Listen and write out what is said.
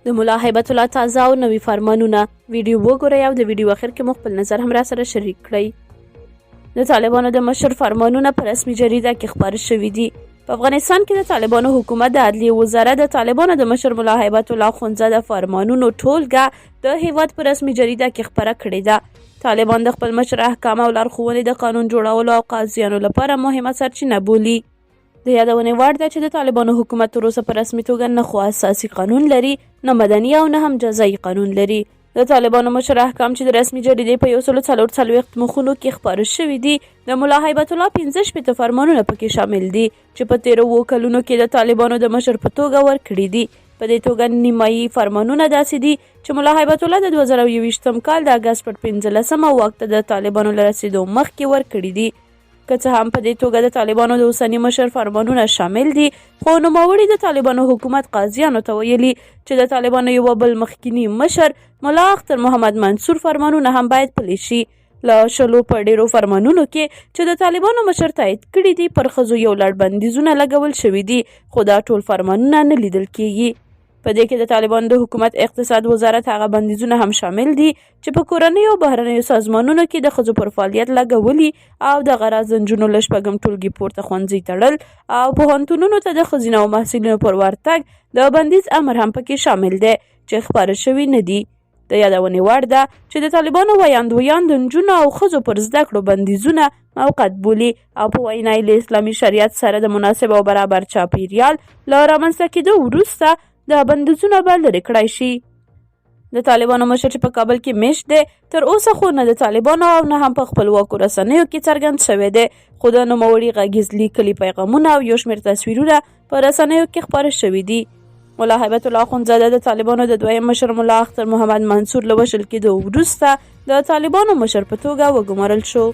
د ملا هیبت الله تازه او نوي فرمانونه ویډیو وګورئ او د ویډیو اخر کې مو خپل نظر هم راسره شریک کړئ. د طالبانو د مشر فرمانونه په رسمي جریده کې خپاره شوي دي. په افغانستان کې د طالبانو حکومت د عدلیې وزارت د طالبانو د مشر ملا هیبت الله اخندزاده فرمانونو ټولګه د هیواد په رسمي جریده کې خپاره کړې ده. طالبان د خپل مشر احکام او لارښوونې د قانون جوړولو او قاضیانو لپاره مهمه سرچینه بولي. د یادونې وړ ده چې د طالبانو حکومت تر اوسه په رسمي توګه نه خو اساسي قانون لري، نه مدني او نه هم جزایي قانون لري. د طالبانو مشر احکام چې د رسمي جریدې په 144 مخونو کې خپاره شوي دي، د ملا هیبت الله 15 فرمانونه پکې شامل دي چې په 13 کلونو کې د طالبانو د مشر په توګه ورکړي دي. په دې توګه نیمایي فرمانونه داسې دي چې ملا هیبت الله د 2021 کال د اګست پر 15 واک ته د طالبانو له رسېدو مخکې ورکړي دي. که څه هم په دې توګه د طالبانو د اوسني مشر فرمانونه شامل دي، خو نوموړي د طالبانو حکومت قاضیانو ته ویلي چې د طالبانو یو بل مخکینی مشر ملا اختر محمد منصور فرمانونه هم باید پلي شي. له 10 په ډیرو فرمانونو کې چې د طالبانو مشر تایید کړي دي، پر ښځو یو لړ بندیزونه لګول شوي دي، خو دا ټول فرمانونه نه لیدل کیږي. په دې کې د طالبانو د حکومت اقتصاد وزارت هغه بندیزونه هم شامل دي چې په کورنیو او بهرنیو سازمانونو کې د ښځو پر فعالیت لګولي او د غراض نجونو له شپږم ټولګي پورته ښوونځي تړل او پوهنتونونو ته د ښځینه او محصلینو پر ورتګ د بندیز امر هم پکې شامل دی چې خپاره شوي نه دي. د یادونې وړ ده چې د طالبانو ویاند د نجونو او ښځو پر زده کړو بندیزونه موقت بولي او په وینا یې له اسلامي شریعت سره د مناسب او برابر چاپیریال له رامنځته کېدو وروسته د بندیزونه به لرې کړای شي. د طالبانو مشر چې په کابل کې میشت دی، تر اوسه خو نه د طالبانو او نه هم په خپلواکو رسنیو کې څرګند شوی دی، خو د نوموړي غږیز لیکلي پیغامونه او یو شمېر تصویرونه په رسنیو کې خپاره شوي دي. ملا هیبت الله اخندزاده د طالبانو د دویم مشر ملا اختر محمد منصور له وژل کېدو وروسته د طالبانو مشر په توګه وګمارل شو.